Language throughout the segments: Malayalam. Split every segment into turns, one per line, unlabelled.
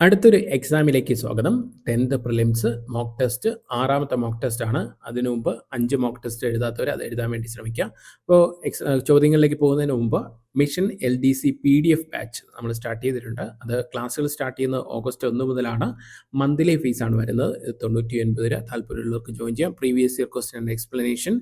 അടുത്തൊരു എക്സാമിലേക്ക് സ്വാഗതം. 10th പ്രിലിംസ് മോക്ക് ടെസ്റ്റ് 6ാമത്തെ മോക്ക് ടെസ്റ്റ് ആണ്. അതിനു മുമ്പ് 5 മോക്ക് ടെസ്റ്റ് എഴുതാത്തവർ അത് എഴുതാൻ വേണ്ടി ശ്രമിക്കുക. അപ്പോൾ ചോദ്യങ്ങളിലേക്ക് പോകുന്നതിന് മുമ്പ് മിഷൻ LDC PDF ബാച്ച് നമ്മൾ സ്റ്റാർട്ട് ചെയ്തിട്ടുണ്ട്. അത് ക്ലാസ്സുകൾ സ്റ്റാർട്ട് ചെയ്യുന്നത് ഓഗസ്റ്റ് 1 മുതലാണ്. മന്ത്ലി ഫീസാണ് വരുന്നത്. 99 രൂപ. താല്പര്യമുള്ളവർക്ക് ജോയിൻ ചെയ്യാം. Previous year question and explanation,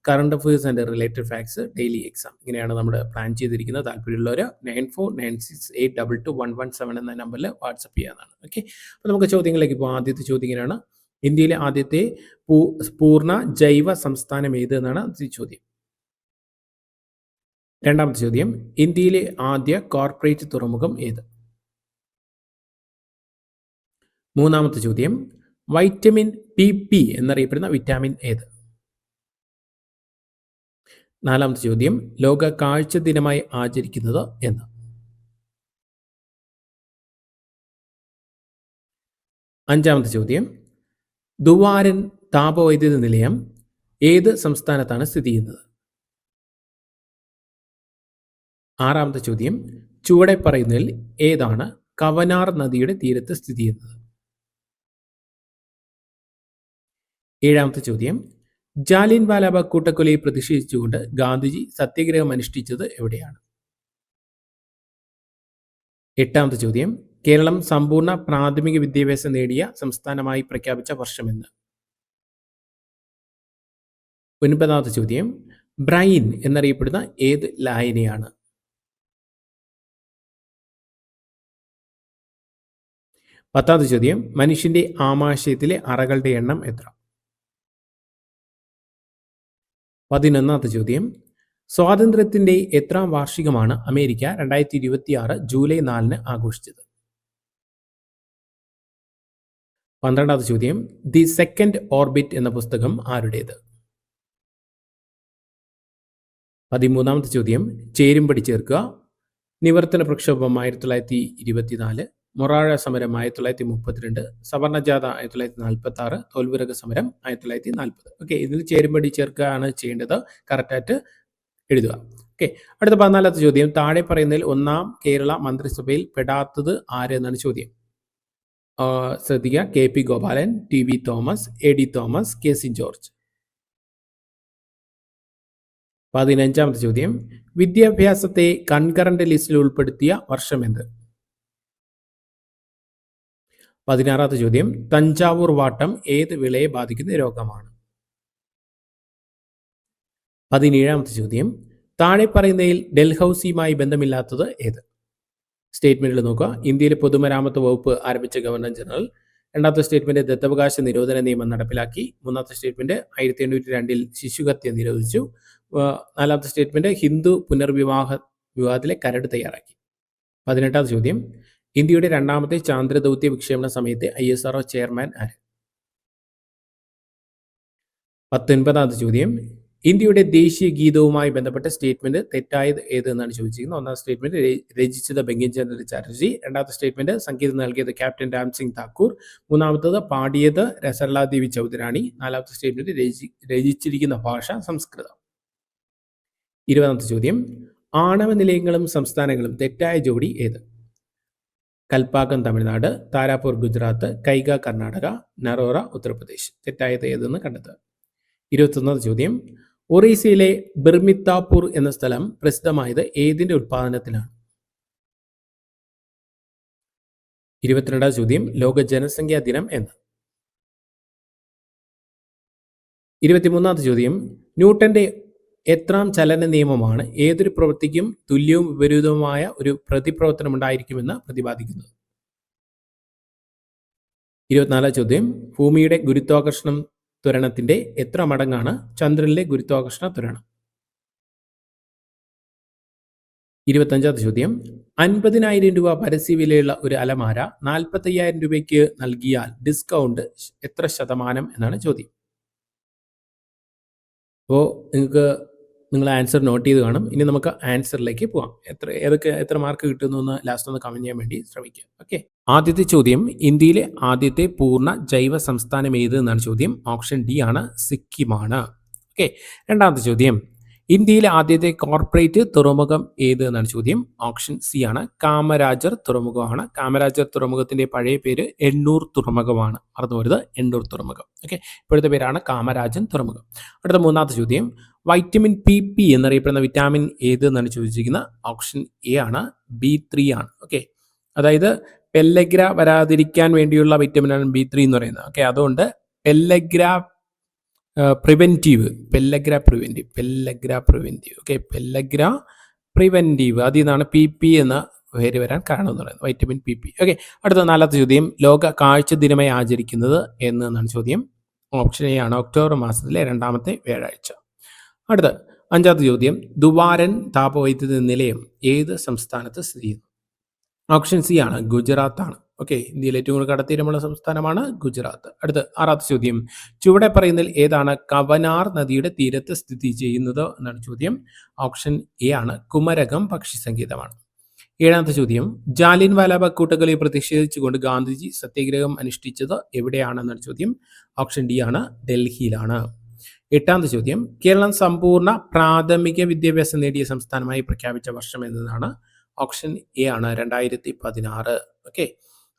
current affairs and related facts, daily exam, ഇങ്ങനെയാണ് നമ്മൾ പ്ലാൻ ചെയ്തിരിക്കുന്നത്. താല്പര്യമുള്ളവർ 94968117 എന്ന നമ്പറിൽ വാട്സപ്പ് ചെയ്യാവുന്നതാണ്. ഓക്കെ, അപ്പോൾ നമുക്ക് ചോദ്യങ്ങളിലേക്ക് പോകാം. ആദ്യത്തെ ചോദ്യം ഇങ്ങനെയാണ്: ഇന്ത്യയിലെ ആദ്യത്തെ പൂർണ്ണ ജൈവ സംസ്ഥാനം ഏത് എന്നാണ് ആദ്യത്തെ ചോദ്യം. രണ്ടാമത്തെ ചോദ്യം: ഇന്ത്യയിലെ ആദ്യ കോർപ്പറേറ്റ് തുറമുഖം ഏത്? മൂന്നാമത്തെ ചോദ്യം: വൈറ്റമിൻ PP എന്നറിയപ്പെടുന്ന വിറ്റാമിൻ ഏത്? നാലാമത്തെ ചോദ്യം: ലോക കാഴ്ച ദിനമായി ആചരിക്കുന്നത് എന്ന്? അഞ്ചാമത്തെ ചോദ്യം: ദുവാരൻ താപവൈദ്യുത നിലയം ഏത് സംസ്ഥാനത്താണ് സ്ഥിതി ചെയ്യുന്നത്? ആറാമത്തെ ചോദ്യം: ചുവടെ പറയുന്നതിൽ ഏതാണ് കവനാർ നദിയുടെ തീരത്ത് സ്ഥിതി ചെയ്യുന്നത്? ഏഴാമത്തെ ചോദ്യം: ജാലിയൻ വാലാബാഗ് കൂട്ടക്കൊലയെ പ്രതിഷേധിച്ചുകൊണ്ട് ഗാന്ധിജി സത്യാഗ്രഹം അനുഷ്ഠിച്ചത് എവിടെയാണ്? എട്ടാമത്തെ ചോദ്യം: കേരളം സമ്പൂർണ്ണ പ്രാഥമിക വിദ്യാഭ്യാസം നേടിയ സംസ്ഥാനമായി പ്രഖ്യാപിച്ച വർഷമെന്ന്? ഒൻപതാമത്തെ ചോദ്യം: ബ്രൈൻ എന്നറിയപ്പെടുന്ന ഏത് ലായനിയാണ്? പത്താമത്തെ ചോദ്യം: മനുഷ്യന്റെ ആമാശയത്തിലെ അറകളുടെ എണ്ണം എത്ര? 11ാമത്തെ ചോദ്യം: സ്വാതന്ത്ര്യത്തിന്റെ എത്രാം വാർഷികമാണ് അമേരിക്ക 2026 ജൂലൈ 4 ആഘോഷിച്ചത്? 12ാമത്തെ ചോദ്യം: ദി സെക്കൻഡ് ഓർബിറ്റ് എന്ന പുസ്തകം ആരുടേത്? 13ാമത്തെ ചോദ്യം: ചേരുംപടി ചേർക്കുക. നിവർത്തന പ്രക്ഷോഭം 1924, മൊറാഴ സമരം 1932, സവർണജാഥ 1946, തോൽവിറക് സമരം 1940. ഓക്കെ, ഇതിൽ ചേരുംപടി ചേർക്കുകയാണ് ചെയ്യേണ്ടത്. കറക്റ്റായിട്ട് എഴുതുക. ഓക്കെ, അടുത്ത 14ാമത്തെ ചോദ്യം: താഴെ പറയുന്നതിൽ ഒന്നാം കേരള മന്ത്രിസഭയിൽ പെടാത്തത് ആര് എന്നാണ് ചോദ്യം. ശ്രദ്ധിക്കുക: KP Gopalan, TB Thomas, AD Thomas, KC George. 15ാമത്തെ ചോദ്യം: വിദ്യാഭ്യാസത്തെ കൺകറന്റ് ലിസ്റ്റിൽ ഉൾപ്പെടുത്തിയ വർഷം എന്ത്? 16ാമത്തെ ചോദ്യം: തഞ്ചാവൂർ വാട്ടം ഏത് വിളയെ ബാധിക്കുന്ന രോഗമാണ്? 17ാമത്തെ ചോദ്യം: താഴെ പറയുന്നതിൽ ഡൽഹൌസിയുമായി ബന്ധമില്ലാത്തത് ഏത്? സ്റ്റേറ്റ്മെന്റിൽ നോക്കുക. ഇന്ത്യയിലെ പൊതുമരാമത്ത് വകുപ്പ് ആരംഭിച്ച ഗവർണർ ജനറൽ. രണ്ടാമത്തെ സ്റ്റേറ്റ്മെന്റ് ദത്തവകാശ നിരോധന നിയമം നടപ്പിലാക്കി. മൂന്നാമത്തെ സ്റ്റേറ്റ്മെന്റ് 1802 ശിശുഹത്യ നിരോധിച്ചു. നാലാമത്തെ സ്റ്റേറ്റ്മെന്റ് ഹിന്ദു വിവാഹത്തിലെ കരട് തയ്യാറാക്കി. 18ാമത്തെ ചോദ്യം: ഇന്ത്യയുടെ രണ്ടാമത്തെ ചാന്ദ്രദൗത്യ വിക്ഷേപണ സമയത്തെ ISRO ചെയർമാൻ ആര്? 19ാമത്തെ ചോദ്യം: ഇന്ത്യയുടെ ദേശീയ ഗീതവുമായി ബന്ധപ്പെട്ട സ്റ്റേറ്റ്മെന്റ് തെറ്റായത് ഏത് എന്നാണ് ചോദിച്ചിരിക്കുന്നത്. ഒന്നാം സ്റ്റേറ്റ്മെന്റ് രചിച്ചത് ബങ്കിം ചന്ദ്ര ചാറ്റർജി. രണ്ടാമത്തെ സ്റ്റേറ്റ്മെന്റ് സംഗീതം നൽകിയത് ക്യാപ്റ്റൻ രാംസിംഗ് താക്കൂർ. മൂന്നാമത്തത് പാടിയത് സരളാദേവി ചൗധരാണി. നാലാമത്തെ സ്റ്റേറ്റ്മെന്റ് രചിച്ചിരിക്കുന്ന ഭാഷ സംസ്കൃതം. 20ാമത്തെ ചോദ്യം: ആണവ നിലയങ്ങളും സംസ്ഥാനങ്ങളും തെറ്റായ ജോഡി ഏത്? കൽപ്പാക്കം തമിഴ്നാട്, താരാപൂർ ഗുജറാത്ത്, കൈഗ കർണാടക, നറോറ ഉത്തർപ്രദേശ്. തെറ്റായത് ഏതെന്ന് കണ്ടെത്തുക. 21ാമത്തെ ചോദ്യം: ഒറീസയിലെ ബിർമിത്താപൂർ എന്ന സ്ഥലം പ്രസിദ്ധമായത് ഏതിന്റെ ഉത്പാദനത്തിലാണ്? 22ാം ചോദ്യം: ലോക ജനസംഖ്യാ ദിനം എന്ന്? 23ാമത്തെ ചോദ്യം: ന്യൂട്ടന്റെ എത്രാം ചലന നിയമമാണ് ഏതൊരു പ്രവൃത്തിക്കും തുല്യവും വിപരീതവുമായ ഒരു പ്രതിപ്രവർത്തനം ഉണ്ടായിരിക്കുമെന്ന് പ്രതിപാദിക്കുന്നത്? 24ാം ചോദ്യം: ഭൂമിയുടെ ഗുരുത്വാകർഷണം ത്വരണത്തിന്റെ എത്ര മടങ്ങാണ് ചന്ദ്രനിലെ ഗുരുത്വാകർഷണ ത്വരണം? 25ാമത്തെ ചോദ്യം: 50,000 രൂപ പരസ്യവിലയുള്ള ഒരു അലമാര 45,000 രൂപയ്ക്ക് നൽകിയാൽ ഡിസ്കൗണ്ട് എത്ര ശതമാനം എന്നാണ് ചോദ്യം. അപ്പോൾ നിങ്ങൾ ആൻസർ നോട്ട് ചെയ്ത് കാണും. ഇനി നമുക്ക് ആൻസറിലേക്ക് പോകാം. എത്ര മാർക്ക് കിട്ടുന്നു എന്ന് ലാസ്റ്റ് ഒന്ന് കമന്റ് ചെയ്യാൻ വേണ്ടി ശ്രമിക്കുക. ഓക്കെ, ആദ്യത്തെ ചോദ്യം: ഇന്ത്യയിലെ ആദ്യത്തെ പൂർണ്ണ ജൈവ സംസ്ഥാനം ഏത് എന്നാണ് ചോദ്യം. ഓപ്ഷൻ D ആണ്, സിക്കിമാണ്. ഓക്കെ, രണ്ടാമത്തെ ചോദ്യം: ഇന്ത്യയിലെ ആദ്യത്തെ കോർപ്പറേറ്റ് തുറമുഖം ഏത് എന്നാണ് ചോദ്യം. ഓപ്ഷൻ സി ആണ് കാമരാജർ തുറമുഖമാണ്. കാമരാജർ തുറമുഖത്തിന്റെ പഴയ പേര് എണ്ണൂർ തുറമുഖമാണ്. മറന്നുപോരുത്, എണ്ണൂർ തുറമുഖം. ഓക്കെ, ഇപ്പോഴത്തെ പേരാണ് കാമരാജൻ തുറമുഖം. അടുത്ത മൂന്നാമത്തെ ചോദ്യം, വൈറ്റമിൻ PP എന്നറിയപ്പെടുന്ന വിറ്റാമിൻ ഏത് എന്നാണ് ചോദിച്ചിരിക്കുന്നത്. ഓപ്ഷൻ എ ആണ് B3 ആണ്. ഓക്കെ, അതായത് പെല്ലഗ്ര വരാതിരിക്കാൻ വേണ്ടിയുള്ള വിറ്റമിനാണ് B3 എന്ന് പറയുന്നത്. ഓക്കെ, അതുകൊണ്ട് pellagra preventive okay, pellagra preventive അതിൽ നിന്നാണ് PP എന്ന പേര് വരാൻ കാരണം എന്ന് പറയുന്നത്, വൈറ്റമിൻ PP. ഓക്കെ, അടുത്ത നാലാമത്തെ ചോദ്യം, ലോക കാഴ്ച ദിനമായി ആചരിക്കുന്നത് എന്നാണ് ചോദ്യം. ഓപ്ഷൻ എ ആണ് ഒക്ടോബർ മാസത്തിലെ 2ാമത്തെ വ്യാഴാഴ്ച. അടുത്ത അഞ്ചാമത്തെ ചോദ്യം, ദുവാരൻ താപവൈദ്യുത നിലയം ഏത് സംസ്ഥാനത്ത് സ്ഥിതി ചെയ്യുന്നു. ഓപ്ഷൻ സി ആണ് ഗുജറാത്ത് ആണ്. ഓക്കെ, ഇന്ത്യയിലെ ഏറ്റവും കൂടുതൽ കടത്തീരമുള്ള സംസ്ഥാനമാണ് ഗുജറാത്ത്. അടുത്ത ആറാമത്തെ ചോദ്യം, ചുവടെ പറയുന്നതിൽ ഏതാണ് കവനാർ നദിയുടെ തീരത്ത് സ്ഥിതി ചെയ്യുന്നത് എന്നാണ് ചോദ്യം. ഓപ്ഷൻ എ ആണ് കുമരകം പക്ഷി സങ്കേതമാണ്. ഏഴാമത്തെ ചോദ്യം, ജാലിയൻ വാലാബാഗ് കൂട്ടക്കൊലയെ പ്രതിഷേധിച്ചുകൊണ്ട് ഗാന്ധിജി സത്യാഗ്രഹം അനുഷ്ഠിച്ചത് എവിടെയാണെന്നാണ് ചോദ്യം. ഓപ്ഷൻ ഡി ആണ് ഡൽഹിയിലാണ്. എട്ടാമത്തെ ചോദ്യം, കേരളം സമ്പൂർണ്ണ പ്രാഥമിക വിദ്യാഭ്യാസം നേടിയ സംസ്ഥാനമായി പ്രഖ്യാപിച്ച വർഷം എന്നതാണ്. ഓപ്ഷൻ എ ആണ് 2016. ഓക്കെ,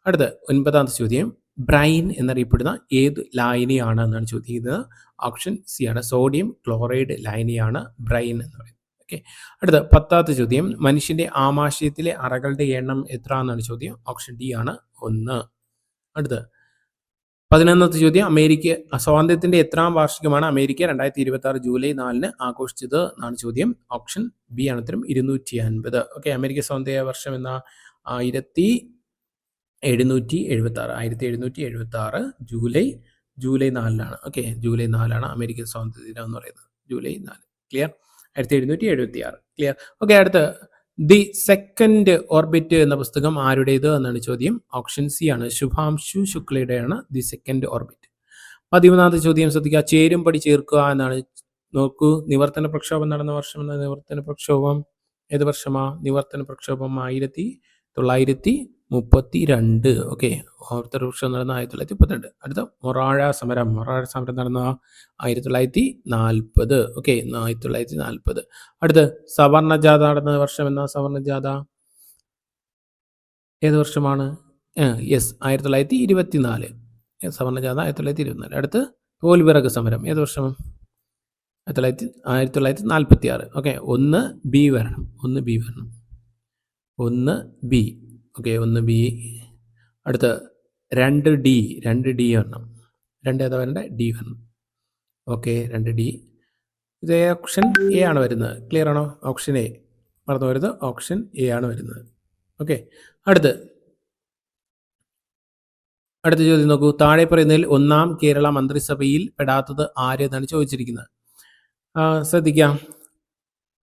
അടുത്ത ഒൻപതാമത്തെ ചോദ്യം, ബ്രൈൻ എന്നറിയപ്പെടുന്ന ഏത് ലായനിയാണ് എന്നാണ് ചോദിക്കുന്നത്. ഓപ്ഷൻ സി ആണ് സോഡിയം ക്ലോറൈഡ് ലായനിയാണ് ബ്രൈൻ എന്ന് പറയുന്നത്. ഓക്കെ, അടുത്ത പത്താമത്തെ ചോദ്യം, മനുഷ്യന്റെ ആമാശയത്തിലെ അറകളുടെ എണ്ണം എത്ര എന്നാണ് ചോദ്യം. ഓപ്ഷൻ ഡി ആണ് 1. അടുത്ത 11ാമത്തെ ചോദ്യം, അമേരിക്ക സ്വാതന്ത്ര്യത്തിന്റെ എത്രാം വാർഷികമാണ് അമേരിക്ക 2026 ജൂലൈ 4 ആഘോഷിച്ചത് എന്നാണ് ചോദ്യം. ഓപ്ഷൻ ബി ആണ് ഉത്തരം 250. ഓക്കെ, അമേരിക്ക സ്വാതന്ത്ര്യ വർഷം എന്ന 1776 ജൂലൈ 4 ഓക്കെ, ജൂലൈ 4 അമേരിക്കൻ സ്വാതന്ത്ര്യ ദിനം എന്ന് പറയുന്നത്. ജൂലൈ 4. ക്ലിയർ, 1776. ക്ലിയർ. ഓക്കെ, അടുത്ത ദി സെക്കൻഡ് ഓർബിറ്റ് എന്ന പുസ്തകം ആരുടേത് എന്നാണ് ചോദ്യം. ഓപ്ഷൻ സി ആണ് ശുഭാംശു ശുക്ലയുടെയാണ് ദി സെക്കൻഡ് ഓർബിറ്റ്. 13ാമത്തെ ചോദ്യം ശ്രദ്ധിക്കുക, ചേരുംപടി ചേർക്കുക എന്നാണ്. നോക്കൂ, നിവർത്തന പ്രക്ഷോഭം നടന്ന വർഷം എന്ന നിവർത്തന പ്രക്ഷോഭം ഏത് വർഷമാ? നിവർത്തന പ്രക്ഷോഭം 1932. ഓക്കെ, നിവർത്തന പ്രക്ഷോഭം നടന്ന 1932. അടുത്ത മൊറാഴ സമരം നടന്ന 1940. ഓക്കെ, 1940. അടുത്ത് സവർണജാഥ നടന്ന വർഷം എന്ന സവർണജാഥ ഏത് വർഷമാണ്? യെസ്, 1924. സവർണജാഥ 1924. അടുത്ത് തോൽവിറക് സമരം ഏത് വർഷം? 1946. ഓക്കെ, 1B വരണം. 1B. Okay, 1B. അടുത്ത് 2D വരണം. 2 ഏതാ വരേണ്ട? D വരണം. Okay, 2D. ഇത് ഓപ്ഷൻ എ ആണ് വരുന്നത്. ക്ലിയർ ആണോ? ഓപ്ഷൻ എ, മറന്നു വരുന്നത്, ഓപ്ഷൻ എ ആണ് വരുന്നത്. ഓക്കെ, അടുത്ത ചോദ്യം നോക്കൂ, താഴെ പറയുന്നതിൽ 1ാം കേരള മന്ത്രിസഭയിൽ പെടാത്തത് ആരെന്നാണ് ചോദിച്ചിരിക്കുന്നത്. ശ്രദ്ധിക്കാം,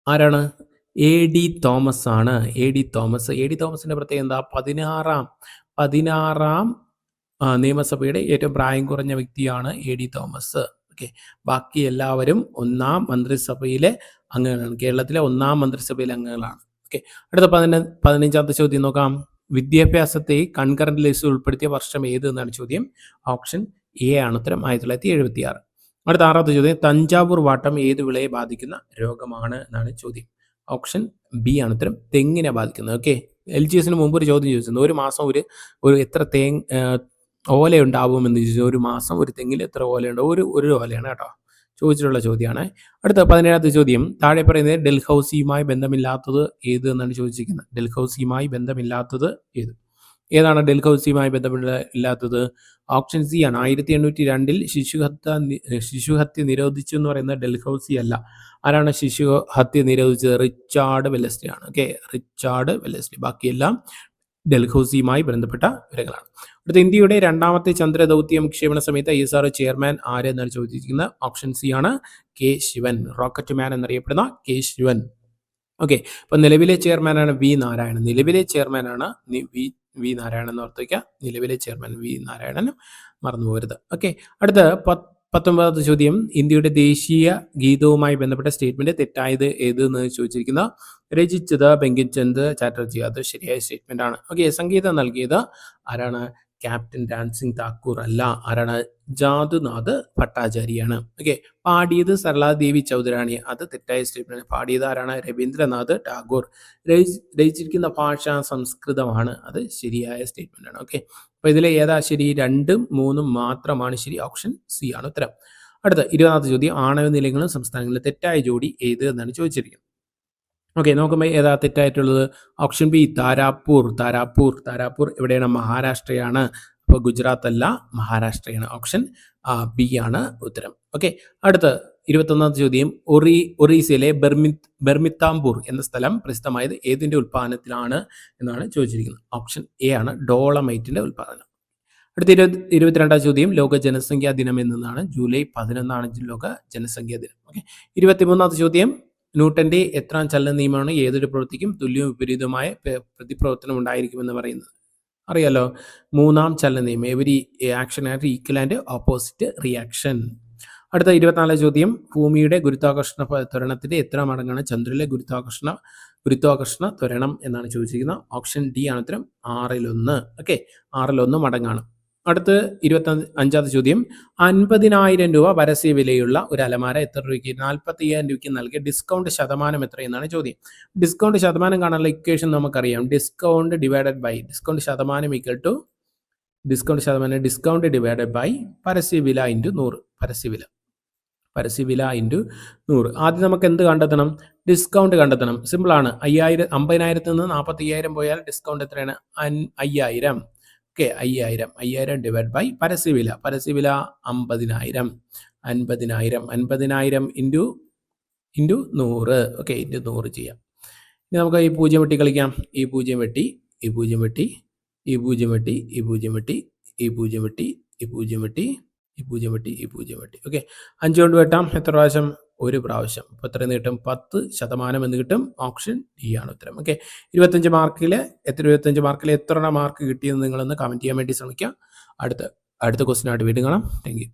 ആരാണ്? AD തോമസ് ആണ്. AD തോമസിന്റെ പ്രത്യേകത എന്താ? 16ാം നിയമസഭയുടെ ഏറ്റവും പ്രായം കുറഞ്ഞ വ്യക്തിയാണ് AD തോമസ്. ഓക്കെ, ബാക്കി എല്ലാവരും 1ാം മന്ത്രിസഭയിലെ അംഗങ്ങളാണ്. കേരളത്തിലെ 1ാം മന്ത്രിസഭയിലെ അംഗങ്ങളാണ്. ഓക്കെ, അടുത്ത 15ാമത്തെ ചോദ്യം നോക്കാം, വിദ്യാഭ്യാസത്തെ കൺകറന്റ് ലിസ്റ്റിൽ ഉൾപ്പെടുത്തിയ വർഷം ഏത് എന്നാണ് ചോദ്യം. ഓപ്ഷൻ എ ആണ് ഉത്തരം 1976. അടുത്ത 6ാമത്തെ ചോദ്യം, തഞ്ചാവൂർ വാട്ടം ഏത് വിളയെ ബാധിക്കുന്ന രോഗമാണ് എന്നാണ് ചോദ്യം. ഓപ്ഷൻ ബി ആണ് ഉത്തരം തെങ്ങിനെ ബാധിക്കുന്നത്. ഓക്കെ, LGSന് മുമ്പ് ഒരു ചോദ്യം ചോദിച്ചിരുന്നു, ഒരു മാസം ഒരു എത്ര ഓല ഉണ്ടാവുമെന്ന് ചോദിച്ചു. ഒരു മാസം ഒരു തെങ്ങിൽ എത്ര ഓലയുണ്ടോ? ഒരു ഓലയാണ് കേട്ടോ, ചോദിച്ചിട്ടുള്ള ചോദ്യമാണ്. അടുത്ത 17ാമത്തെ ചോദ്യം, താഴെ പറയുന്നത് ഡൽഹൌസിയുമായി ബന്ധമില്ലാത്തത് ഏത് എന്നാണ് ചോദിച്ചിരിക്കുന്നത്. ഡൽഹൌസിയുമായി ബന്ധമില്ലാത്തത് ഏതാണ് ഡൽഹൌസിയുമായി ബന്ധമില്ലാത്തത്? ഓപ്ഷൻ സി ആണ് 1802 ശിശുഹത്യ നിരോധിച്ചു എന്ന് പറയുന്നത് ഡൽഹൌസി അല്ല. ആരാണ് ശിശുഹത്യ നിരോധിച്ചത്? റിച്ചാർഡ് വെല്ലസ്ലി ആണ്. Okay, Richard Wellesley. ബാക്കിയെല്ലാം ഡൽഹൌസിയുമായി ബന്ധപ്പെട്ട വിവരങ്ങളാണ്. അടുത്ത ഇന്ത്യയുടെ 2ാമത്തെ ചന്ദ്രദൗത്യം വിക്ഷേപണ സമയത്ത് ISRO ചെയർമാൻ ആര് എന്നാണ് ചോദിച്ചിരിക്കുന്നത്. ഓപ്ഷൻ സി ആണ് K ശിവൻ. റോക്കറ്റ് മാൻ എന്നറിയപ്പെടുന്ന K ശിവൻ. ഓക്കെ, ഇപ്പൊ നിലവിലെ ചെയർമാനാണ് V നാരായണൻ. വി നാരായണൻ എന്ന് ഓർത്ത് വയ്ക്കുക. നിലവിലെ ചെയർമാൻ V നാരായണൻ, മറന്നു പോകരുത്. ഓക്കെ, അടുത്ത 19ാമത്തെ ചോദ്യം, ഇന്ത്യയുടെ ദേശീയ ഗീതവുമായി ബന്ധപ്പെട്ട സ്റ്റേറ്റ്മെന്റ് തെറ്റായത് ഏത് എന്ന് ചോദിച്ചിരിക്കുന്ന. രചിച്ചത് ബങ്കിം ചന്ദ്ര ചാറ്റർജി. അത് ശരിയായ സ്റ്റേറ്റ്മെന്റ് ആണ്. ഓക്കെ, സംഗീതം നൽകിയത് ആരാണ്? ക്യാപ്റ്റൻ ഡാൻസിങ് താക്കൂർ അല്ല. ആരാണ്? ജാദുനാഥ് ഭട്ടാചാര്യയാണ്. ഓക്കെ. പാടിയത് സരളാദേവി ചൗധരാണി. അത് തെറ്റായ സ്റ്റേറ്റ്മെന്റ്. പാടിയത് ആരാണ്? രവീന്ദ്രനാഥ് ടാഗോർ. രചിച്ചിരിക്കുന്ന ഭാഷ സംസ്കൃതമാണ്. അത് ശരിയായ സ്റ്റേറ്റ്മെന്റ് ആണ്. ഓക്കെ. അപ്പൊ ഇതിലെ ഏതാ ശരി? 2ഉം 3ഉം മാത്രമാണ് ശരി. ഓപ്ഷൻ സി ആണ് ഉത്തരം. അടുത്ത 20ാമത്തെ ചോദ്യം, ആണവ നിലയങ്ങളും സംസ്ഥാനങ്ങളിലെ തെറ്റായ ജോഡി ഏത് എന്നാണ് ചോദിച്ചിരിക്കുന്നത്. ഓക്കെ, നോക്കുമ്പോൾ ഏതാ തെറ്റായിട്ടുള്ളത്? Option B Tarapur. താരാപൂർ എവിടെയാണ്? മഹാരാഷ്ട്രയാണ്. അപ്പോൾ ഗുജറാത്ത് അല്ല, മഹാരാഷ്ട്രയാണ്. ഓപ്ഷൻ ബി ആണ് ഉത്തരം. ഓക്കെ. അടുത്ത 21ാമത്തെ ചോദ്യം, ഒറീസയിലെ ബെർമിത്താംപൂർ എന്ന സ്ഥലം പ്രസിദ്ധമായത് ഏതിന്റെ ഉൽപ്പാദനത്തിലാണ് എന്നാണ് ചോദിച്ചിരിക്കുന്നത്. ഓപ്ഷൻ എ ആണ്, ഡോളമൈറ്റിന്റെ ഉൽപ്പാദനം. അടുത്ത 22ാം ചോദ്യം, ലോക ജനസംഖ്യാ ദിനം എന്നാണ്? ജൂലൈ 11 ലോക ജനസംഖ്യാ ദിനം. ഓക്കെ. 23ാമത്തെ ചോദ്യം, ന്യൂട്ടന്റെ എത്രാം ചലന നിയമമാണ് ഏതൊരു പ്രവൃത്തിക്കും തുല്യവും വിപരീതമായ പ്രതിപ്രവർത്തനം ഉണ്ടായിരിക്കുമെന്ന് പറയുന്നത്? അറിയാലോ, 3ാം ചലന നിയമം. Every action and equal and opposite reaction. അടുത്ത 24ാം ചോദ്യം, ഭൂമിയുടെ ഗുരുത്വാകർഷണ ത്വരണത്തിന്റെ എത്ര മടങ്ങാണ് ചന്ദ്രനിലെ ഗുരുത്വാകർഷണ ത്വരണം എന്നാണ് ചോദിച്ചിരിക്കുന്നത്? ഓപ്ഷൻ ഡി ആണ് ഉത്തരം, 6/1. ഓക്കെ, 6/1 മടങ്ങാണ്. അടുത്ത് 25ാമത്തെ ചോദ്യം, 50,000 രൂപ പരസ്യ വിലയുള്ള ഒരു അലമാര എത്ര രൂപയ്ക്ക്? 45,000 രൂപയ്ക്ക് നൽകിയ ഡിസ്കൗണ്ട് ശതമാനം എത്ര എന്നാണ് ചോദ്യം. ഡിസ്കൗണ്ട് ശതമാനം കാണാനുള്ള ഇക്വേഷൻ നമുക്കറിയാം. ഡിസ്കൗണ്ട് ശതമാനം equal to discount divided by പരസ്യവില ഇൻറ്റു 100. പരസ്യവില ഇൻറ്റു 100. ആദ്യം നമുക്ക് എന്ത് കണ്ടെത്തണം? ഡിസ്കൗണ്ട് കണ്ടെത്തണം. സിമ്പിളാണ്. 50,000 നിന്ന് 45,000 പോയാൽ ഡിസ്കൗണ്ട് എത്രയാണ്? 5,000. ഓക്കെ, 5,000 ഡിവൈഡ് ബൈ പരസ്യവില 50,000. 50,000 ഇൻറ്റു 100. ഓക്കെ, ഇൻറ്റു 100 ചെയ്യാം. ഇനി നമുക്ക് ഈ 0 വെട്ടി കളിക്കാം. ഈ 0 വെട്ടി, ഈ 0 വെട്ടി, ഈ 0 വെട്ടി, ഈ 0 വെട്ടി, ഈ 0 വെട്ടി, ഈ 0 വെട്ടി, ഈ 0 വെട്ടി, ഈ 0 വെട്ടി. ഓക്കെ, 5 കൊണ്ട് വെട്ടാം. എത്ര പ്രാവശ്യം? ഒരു പ്രാവശ്യം. അപ്പോൾ എത്ര കിട്ടും? 10% എന്ന് കിട്ടും. ഓപ്ഷൻ ഡി ആണ് ഉത്തരം. ഓക്കെ, 25 മാർക്കിൽ എത്ര മാർക്ക് കിട്ടിയെന്ന് നിങ്ങളൊന്ന് കമൻറ്റ് ചെയ്യാൻ വേണ്ടി ശ്രമിക്കുക. അടുത്ത ക്വസ്റ്റിനായിട്ട് വീണ്ടും കാണാം. Thank you.